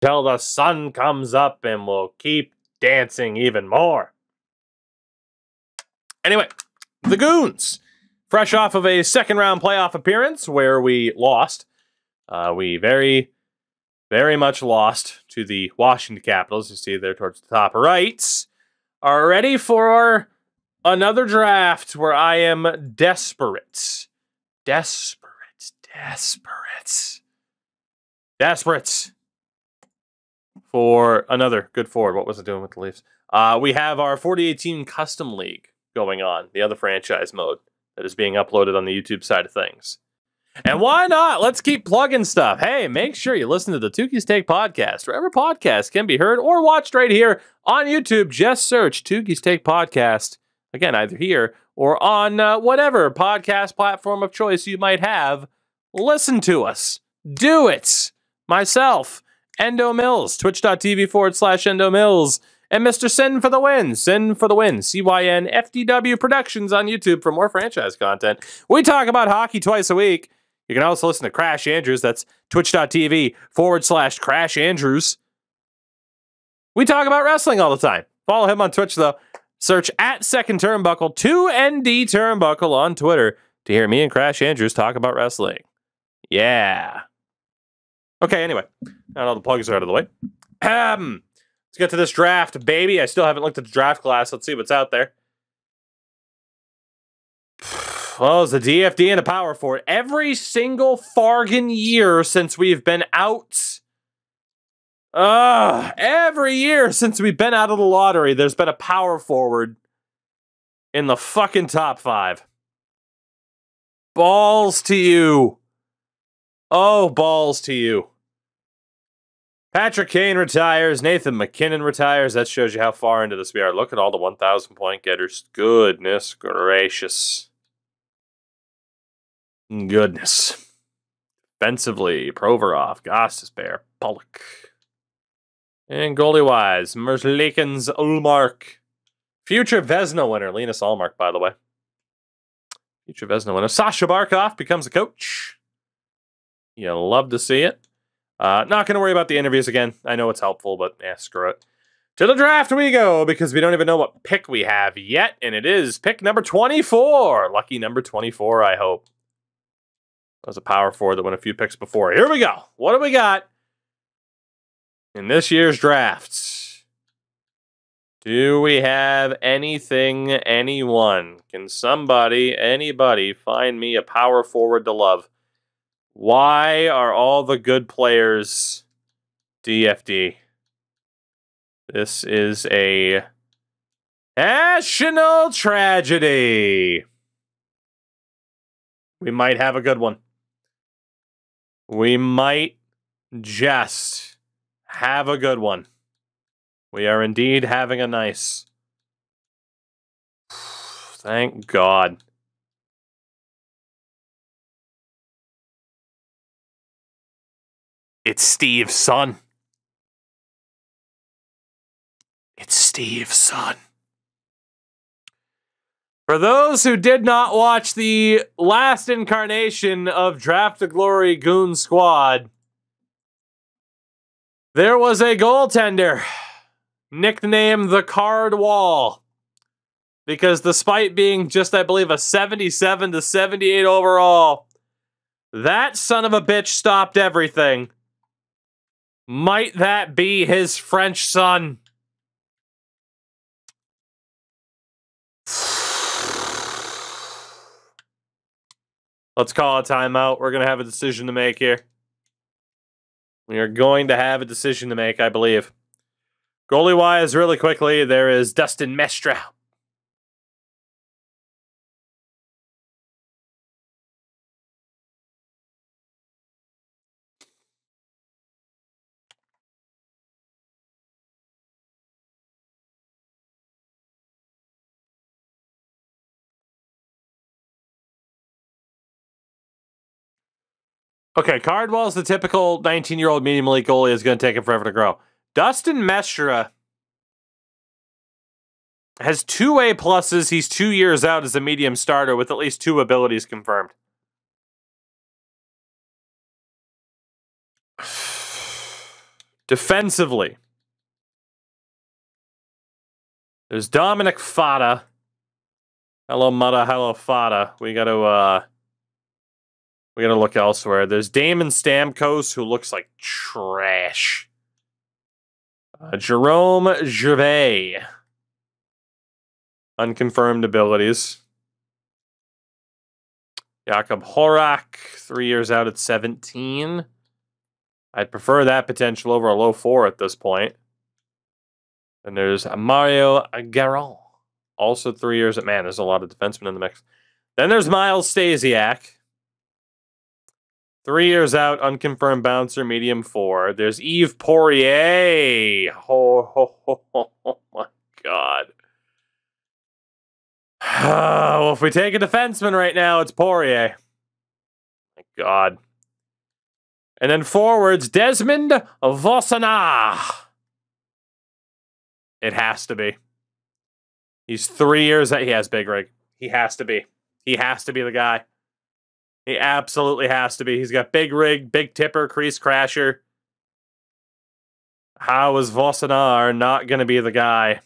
till the sun comes up, and we'll keep dancing even more. Anyway, the Goons, fresh off of a second-round playoff appearance where we lost. We very, very much lost to the Washington Capitals. You see there towards the top right. Are ready for another draft where I am desperate. Desperate for another good forward. What was I doing with the Leafs? We have our 4018 Custom League going on, the other franchise mode that is being uploaded on the YouTube side of things. And why not? Let's keep plugging stuff. Hey, make sure you listen to the Tukey's Take podcast, wherever podcasts can be heard or watched right here on YouTube. Just search Tukey's Take podcast. Again, either here or on whatever podcast platform of choice you might have. Listen to us. Do it. Myself, Endo Mills, twitch.tv/Endo Mills, and Mr. Sin for the Win. Sin for the Win. CYN FDW Productions on YouTube for more franchise content. We talk about hockey twice a week. You can also listen to Crash Andrews. That's twitch.tv/Crash Andrews. We talk about wrestling all the time. Follow him on Twitch, though. Search at Second Turnbuckle, 2ND Turnbuckle on Twitter to hear me and Crash Andrews talk about wrestling. Yeah. Okay, anyway. Now all the plugs are out of the way. Let's get to this draft, baby. I still haven't looked at the draft class. Let's see what's out there. Well, it's a DFD and a power forward. Every single fargan year since we've been out. Every year since we've been out of the lottery, there's been a power forward in the fucking top 5. Balls to you. Oh, balls to you. Patrick Kane retires. Nathan McKinnon retires. That shows you how far into this we are. Look at all the 1,000 point getters. Goodness gracious. Goodness. Defensively, Provorov, Gostisbehere, Pollock. And goalie-wise, Merzlikens, Ullmark. Future Vezina winner, Linus Ullmark, by the way. Future Vezina winner. Sasha Barkov becomes a coach. You love to see it. Not going to worry about the interviews again. I know it's helpful, but screw it. To the draft we go, because we don't even know what pick we have yet, and it is pick number 24. Lucky number 24, I hope. That was a power forward that went a few picks before. Here we go. What do we got in this year's drafts? Do we have anything, anyone? Can somebody, anybody, find me a power forward to love? Why are all the good players DFD? This is a national tragedy. We might have a good one. We might just have a good one. We are indeed having a nice. Thank God. It's Steve's son. It's Steve's son. For those who did not watch the last incarnation of Draft to Glory Goon Squad, there was a goaltender nicknamed the Card Wall because despite being just, I believe, a 77 to 78 overall, that son of a bitch stopped everything. Might that be his French son? Let's call a timeout. We're going to have a decision to make here. We are going to have a decision to make, I believe. Goalie-wise, really quickly, there is Dustin Mestra. Okay, Cardwell's the typical 19-year-old medium elite goalie is going to take him forever to grow. Dustin Mestra has 2 A pluses. He's 2 years out as a medium starter with at least 2 abilities confirmed. Defensively, there's Dominic Fata. Hello, Mutta. Hello, Fata. We gotta look elsewhere. There's Damon Stamkos, who looks like trash. Jerome Gervais. Unconfirmed abilities. Jakob Horak, 3 years out at 17. I'd prefer that potential over a low 4 at this point. And there's Mario Garon. Also 3 years at... Man, there's a lot of defensemen in the mix. Then there's Miles Stasiak. 3 years out, unconfirmed bouncer, medium 4. There's Yves Poirier. Oh my God. Well, if we take a defenseman right now, it's Poirier. My God. And then forwards, Desmond Vossana. It has to be. He's 3 years out. He has big rig. He has to be. He has to be the guy. He absolutely has to be. He's got big rig, big tipper, crease crasher. How is Vossana not going to be the guy?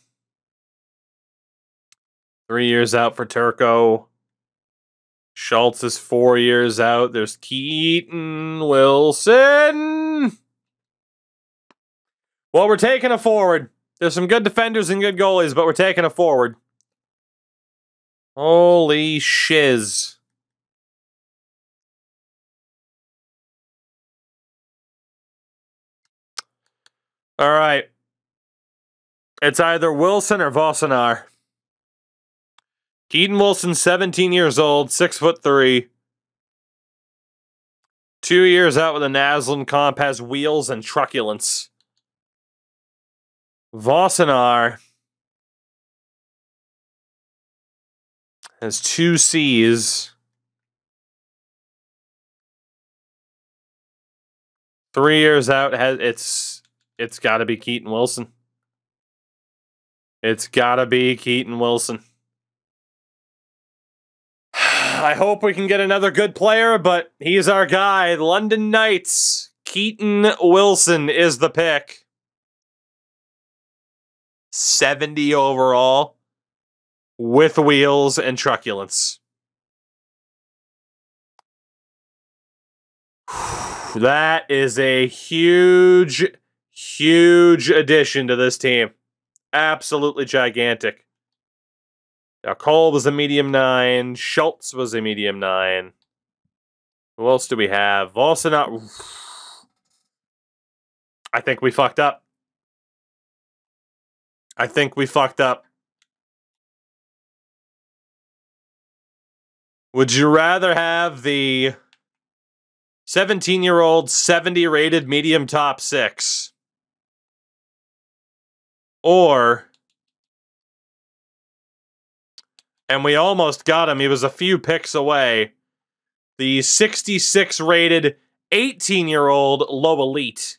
3 years out for Turco. Schultz is 4 years out. There's Keaton Wilson. Well, we're taking a forward. There's some good defenders and good goalies, but we're taking a forward. Holy shiz. All right. It's either Wilson or Vossana. Keaton Wilson, 17 years old, 6'3". 2 years out with a Naslin comp, has wheels and truculence. Vossana has 2 C's. 3 years out, it's got to be Keaton Wilson. It's got to be Keaton Wilson. I hope we can get another good player, but he's our guy. London Knights. Keaton Wilson is the pick. 70 overall with wheels and truculence. That is a huge, huge addition to this team. Absolutely gigantic. Now, Cole was a medium 9. Schultz was a medium 9. Who else do we have? Vossana. I think we fucked up. I think we fucked up. Would you rather have the 17-year-old 70-rated medium top 6? Or... and we almost got him. He was a few picks away. The 66-rated 18-year-old low elite.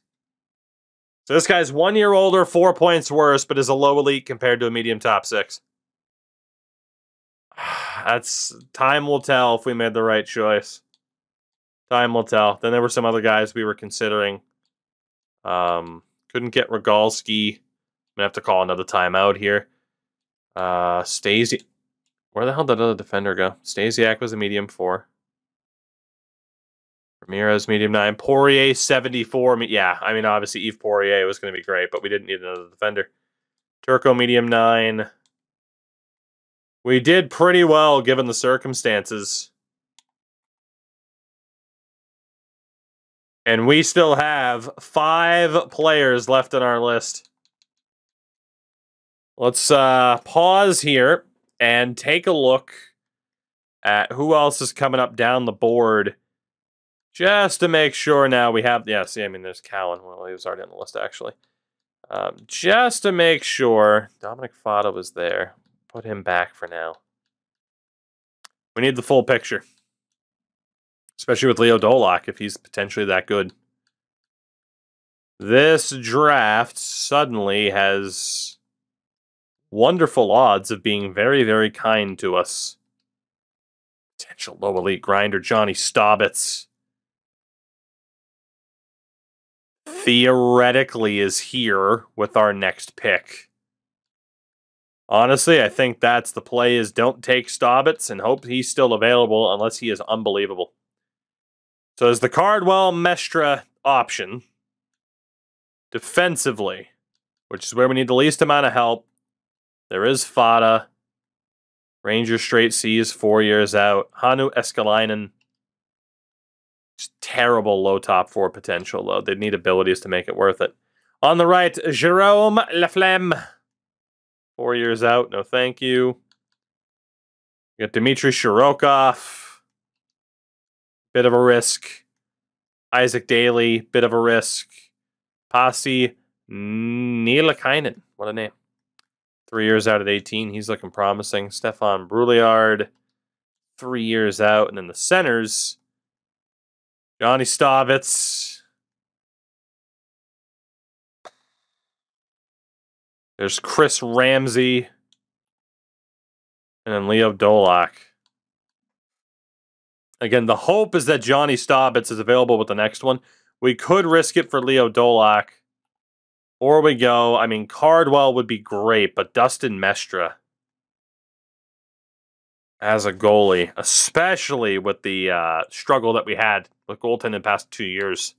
So this guy's 1 year older, 4 points worse, but is a low elite compared to a medium top 6. Time will tell if we made the right choice. Time will tell. Then there were some other guys we were considering. Couldn't get Rogalski. I'm gonna have to call another timeout here. Stasiak. Where the hell did the other defender go? Stasiak was a medium 4. Ramirez, medium 9. Poirier, 74. Yeah, I mean, obviously, Yves Poirier was going to be great, but we didn't need another defender. Turco, medium 9. We did pretty well, given the circumstances. And we still have 5 players left on our list. Let's pause here and take a look at who else is coming up down the board. Just to make sure now we have... yeah, see, I mean, there's Cowan. Well, he was already on the list, actually. Just to make sure... Dominic Fata was there. Put him back for now. We need the full picture. Especially with Leo Dolak, if he's potentially that good. This draft suddenly has wonderful odds of being very, very kind to us. Potential low elite grinder, Johnny Staubitz. theoretically is here with our next pick. Honestly, I think that's the play, is don't take Staubitz and hope he's still available unless he is unbelievable. So there's the Cardwell-Mestra option. Defensively, which is where we need the least amount of help, there is Fata. Ranger straight C's 4 years out. Hannu Eskalainen. Just terrible low top four potential, though. They'd need abilities to make it worth it. On the right, Jerome Laflamme. 4 years out. No thank you. You got Dmitry Shirokov. Bit of a risk. Isaac Daly. Bit of a risk. Pasi Nielakainen. What a name. 3 years out at 18. He's looking promising. Stefan Brouillard. 3 years out. And then the centers. Johnny Staubitz. There's Chris Ramsey. And then Leo Dolak. Again, the hope is that Johnny Staubitz is available with the next one. We could risk it for Leo Dolak. Or we go, I mean, Cardwell would be great, but Dustin Mestra as a goalie, especially with the struggle that we had with goaltending the past 2 years.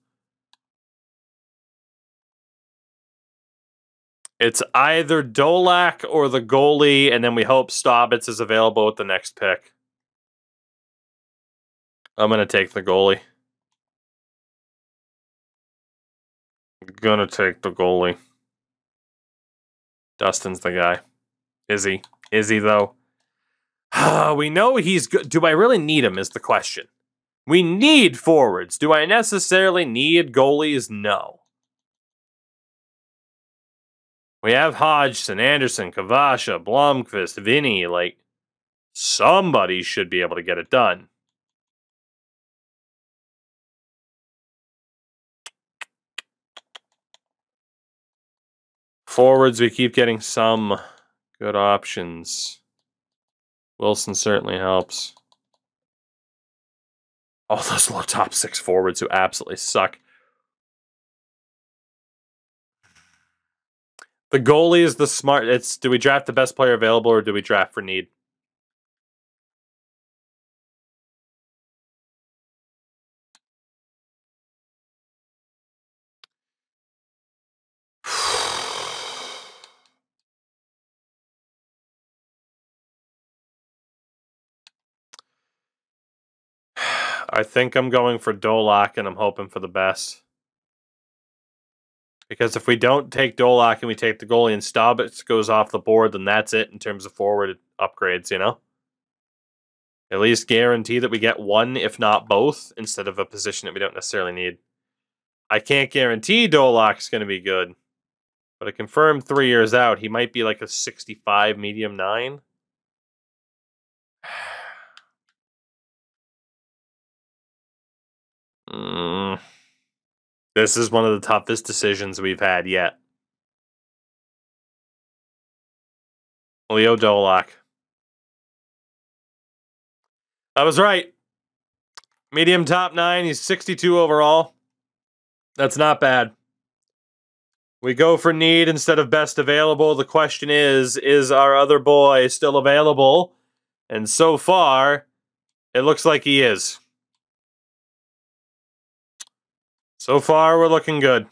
It's either Dolak or the goalie, and then we hope Staubitz is available with the next pick. I'm going to take the goalie. Gonna take the goalie. Dustin's the guy. Is he? Is he, though? We know he's good. Do I really need him is the question. We need forwards. Do I necessarily need goalies? No. We have Hodgson, Anderson, Kavasha, Blomqvist, Vinny. Like, somebody should be able to get it done. Forwards, we keep getting some good options. Wilson certainly helps. Oh, those low top six forwards who absolutely suck. The goalie is the smart. Do we draft the best player available or do we draft for need? I think I'm going for Dolak, and I'm hoping for the best. Because if we don't take Dolak and we take the goalie and Staubitz goes off the board, then that's it in terms of forward upgrades, you know? At least guarantee that we get one, if not both, instead of a position that we don't necessarily need. I can't guarantee Dolak's going to be good. But a confirmed 3 years out, he might be like a 65 medium 9. This is one of the toughest decisions we've had yet. Leo Dolak. I was right. Medium top 9. He's 62 overall. That's not bad. We go for need instead of best available. The question is our other boy still available? And so far, it looks like he is. So far, we're looking good.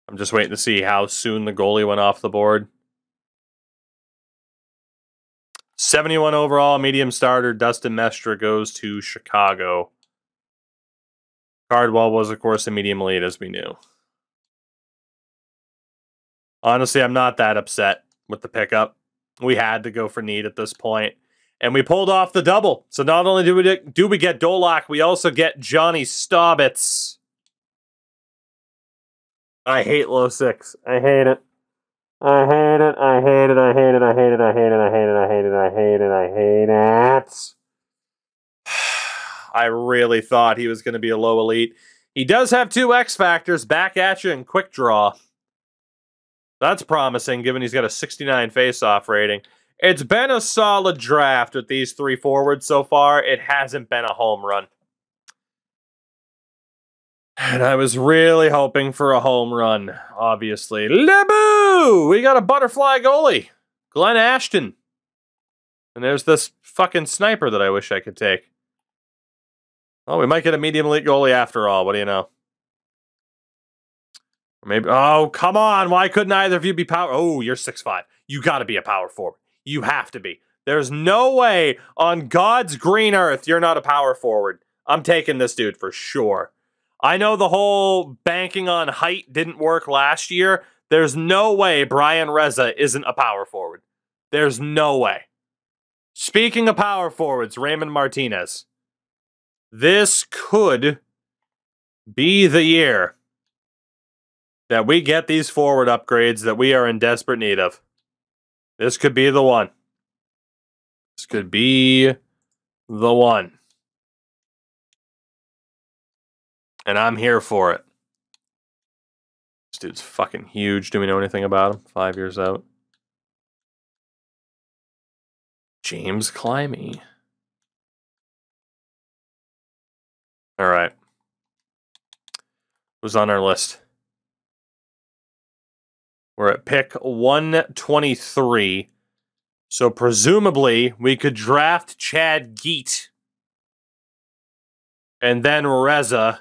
I'm just waiting to see how soon the goalie went off the board. 71 overall, medium starter. Dustin Mestra goes to Chicago. Cardwell was, of course, a medium lead, as we knew. Honestly, I'm not that upset with the pickup. We had to go for need at this point. And we pulled off the double. So not only do we get Dolak, we also get Johnny Staubitz. I hate low 6. I hate it. I hate it. I hate it. I hate it. I hate it. I hate it. I hate it. I hate it. I hate it. I hate it. I really thought he was going to be a low elite. He does have 2 X factors, back at you and quick draw. That's promising, given he's got a 69 face-off rating. It's been a solid draft with these 3 forwards so far. It hasn't been a home run. And I was really hoping for a home run, obviously. Lebu! We got a butterfly goalie. Glenn Ashton. And there's this fucking sniper that I wish I could take. Oh, we might get a medium elite goalie after all. What do you know? Maybe. Oh, come on. Why couldn't either of you be power? Oh, you're 6'5". You got to be a power forward. You have to be. There's no way on God's green earth you're not a power forward. I'm taking this dude for sure. I know the whole banking on height didn't work last year. There's no way Brian Reza isn't a power forward. There's no way. Speaking of power forwards, Raymond Martinez. This could be the year that we get these forward upgrades that we are in desperate need of. This could be the one. This could be the one. And I'm here for it. This dude's fucking huge. Do we know anything about him? 5 years out. James Climby. All right. Who's on our list? We're at pick 123. So presumably we could draft Chad Geet and then Reza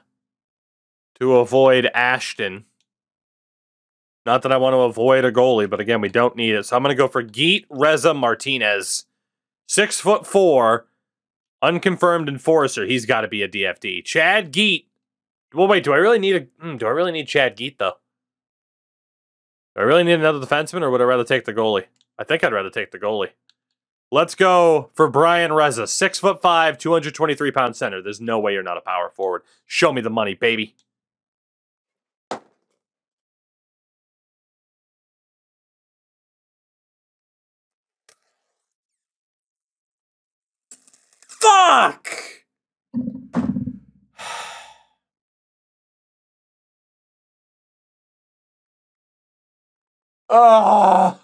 to avoid Ashton. Not that I want to avoid a goalie, but again, we don't need it. So I'm going to go for Geet, Reza, Martinez. 6'4", unconfirmed enforcer. He's got to be a DFD. Chad Geet. Well, wait, do I really need Chad Geet, though? Do I really need another defenseman, or would I rather take the goalie? I think I'd rather take the goalie. Let's go for Brian Reza. 6'5", 223-pound center. There's no way you're not a power forward. Show me the money, baby. Fuck! Oh!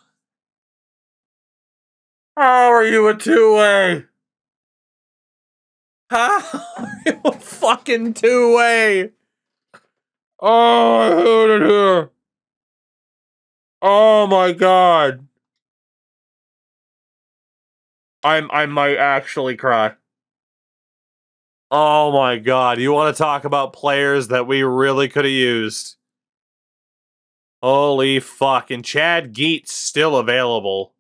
How are you a two-way? How are you a fucking two-way? Oh, I hate it here. Oh my god. I might actually cry. Oh my god. You want to talk about players that we really could have used? Holy fuck. And Chad Geet's still available.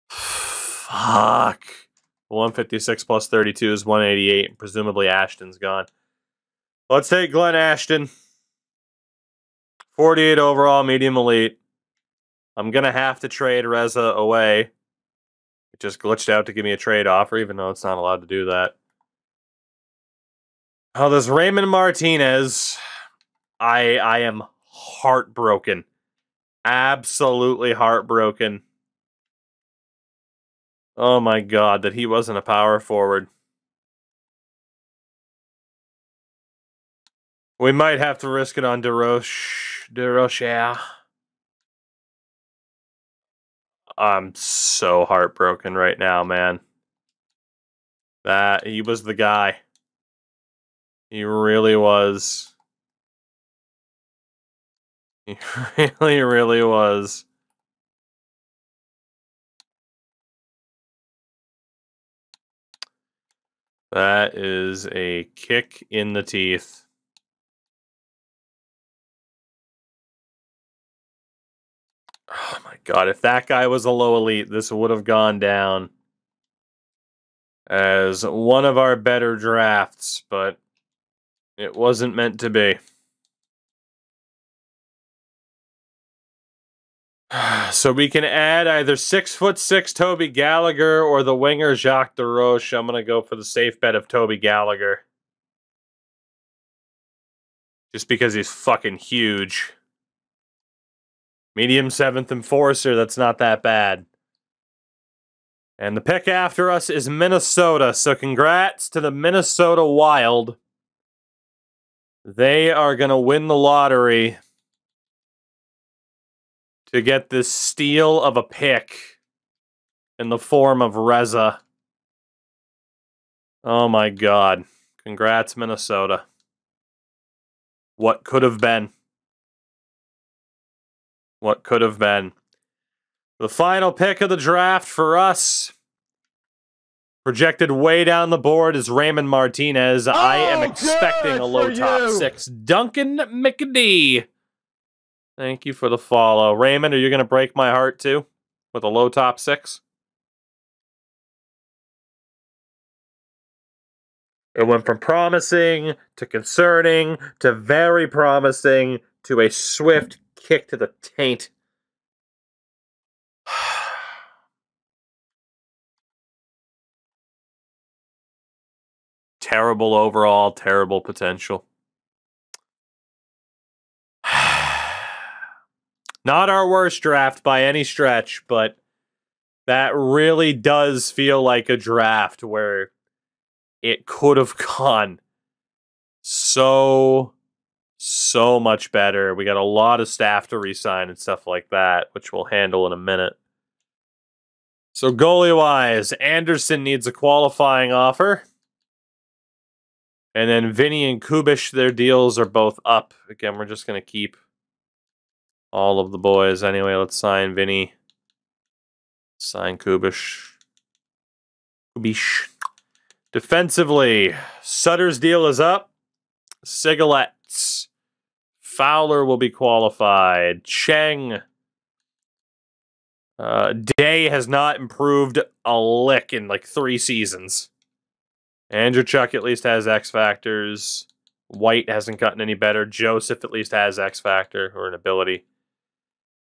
Fuck. 156 plus 32 is 188. And presumably Ashton's gone. Let's take Glenn Ashton. 48 overall, medium elite. I'm going to have to trade Reza away. It just glitched out to give me a trade offer, even though it's not allowed to do that. Oh, there's Raymond Martinez. I am heartbroken. Absolutely heartbroken. Oh my god, that he wasn't a power forward. We might have to risk it on DeRoche. I'm so heartbroken right now, man. He was the guy. He really was. He really, really was. That is a kick in the teeth. Oh my god, if that guy was a low elite, this would have gone down as one of our better drafts, but it wasn't meant to be. So we can add either 6'6" Toby Gallagher or the winger Jacques DeRoche. I'm going to go for the safe bet of Toby Gallagher. Just because he's fucking huge. Medium 7th enforcer, that's not that bad. And the pick after us is Minnesota, so congrats to the Minnesota Wild. They are going to win the lottery to get this steal of a pick in the form of Reza. Oh my God. Congrats, Minnesota. What could have been? What could have been? The final pick of the draft for us, projected way down the board, is Raymond Martinez. I am expecting a low top 6. Duncan McD. Thank you for the follow. Raymond, are you going to break my heart too with a low top 6? It went from promising to concerning to very promising to a swift kick to the taint. Terrible overall, terrible potential. Not our worst draft by any stretch, but that really does feel like a draft where it could have gone so much better. We got a lot of staff to re-sign and stuff like that, which we'll handle in a minute. So goalie-wise, Anderson needs a qualifying offer. And then Vinny and Kubish, their deals are both up. Again, we're just going to keep all of the boys. Anyway, let's sign Vinny. Sign Kubish. Defensively, Sutter's deal is up. Sigalet's. Fowler will be qualified. Cheng. Day has not improved a lick in like 3 seasons. Andrew Chuck at least has X factors. White hasn't gotten any better. Joseph at least has X factor or an ability.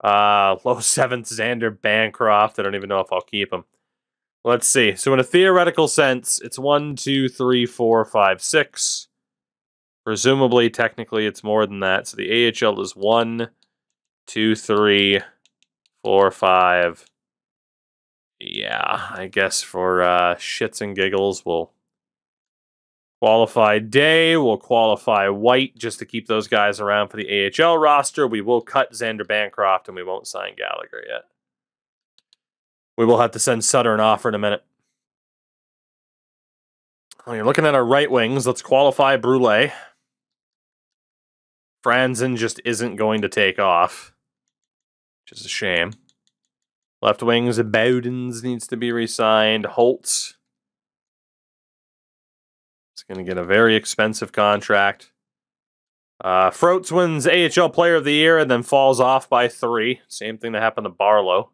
Low 7th, Xander Bancroft. I don't even know if I'll keep him. Let's see. So in a theoretical sense, it's 1, 2, 3, 4, 5, 6. Presumably, technically, it's more than that. So the AHL is 1, 2, 3, 4, 5. Yeah, I guess for shits and giggles, we'll qualify Day. We'll qualify White just to keep those guys around for the AHL roster. We will cut Xander Bancroft, and we won't sign Gallagher yet. We will have to send Sutter an offer in a minute. Well, you're looking at our right wings. Let's qualify Brule. Franzen just isn't going to take off, which is a shame. Left wings, Bowdens needs to be re-signed. Holtz is going to get a very expensive contract. Froats wins AHL Player of the Year and then falls off by 3. Same thing that happened to Barlow.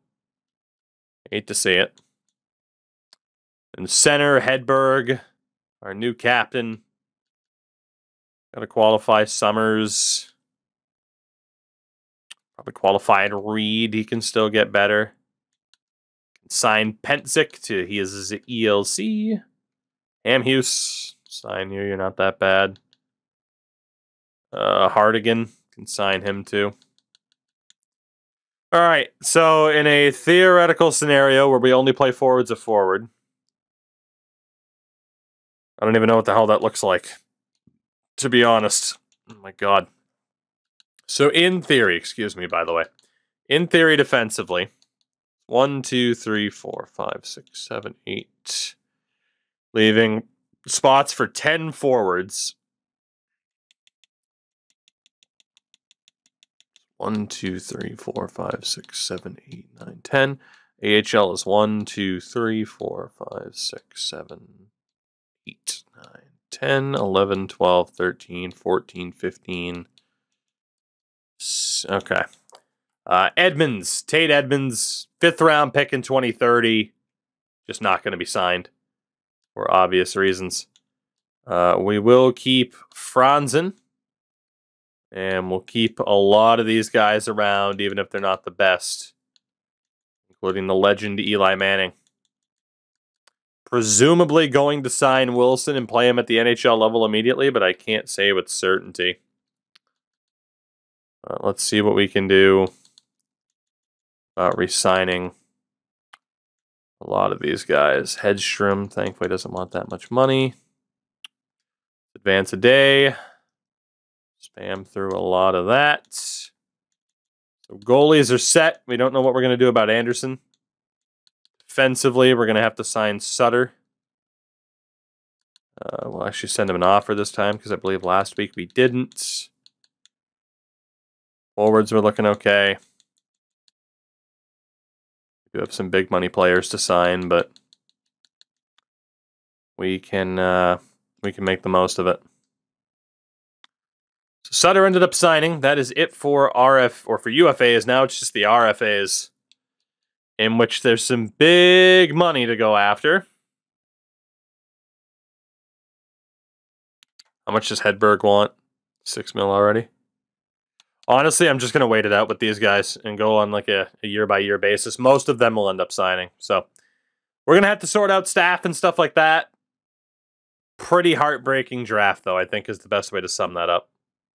Hate to see it. And center, Hedberg, our new captain. Got to qualify Summers. Probably qualified Reed. He can still get better. Sign Pensick to his ELC. Hamhuis. Sign you. You're not that bad. Hardigan. Can sign him too. All right. So in a theoretical scenario where we only play forwards of forward. I don't even know what the hell that looks like, to be honest. Oh my God. So in theory, excuse me, by the way. In theory, defensively, 1, 2, 3, 4, 5, 6, 7, 8. Leaving spots for 10 forwards. 1, 2, 3, 4, 5, 6, 7, 8, 9, 10. AHL is 1, 2, 3, 4, 5, 6, 7, 8, 9, 10, 11, 12, 13, 14, 15. Okay. Edmonds, Tate Edmonds, 5th round pick in 2030. Just not going to be signed for obvious reasons. We will keep Franzen. And we'll keep a lot of these guys around, even if they're not the best. Including the legend Eli Manning. Presumably going to sign Wilson and play him at the NHL level immediately, but I can't say with certainty. Let's see what we can do about re-signing a lot of these guys. Hedstrom, thankfully, doesn't want that much money. Advance a day. Spam through a lot of that. So goalies are set. We don't know what we're going to do about Anderson. Defensively, we're going to have to sign Sutter. We'll actually send him an offer this time because I believe last week we didn't. Forwards were looking okay. We do have some big money players to sign, but we can make the most of it. So Sutter ended up signing. That is it for for UFAs. Now it's just the RFAs, in which there's some big money to go after. How much does Hedberg want? 6 mil already. Honestly, I'm just going to wait it out with these guys and go on like a year-by-year basis. Most of them will end up signing. So we're going to have to sort out staff and stuff like that. Pretty heartbreaking draft, though, I think is the best way to sum that up.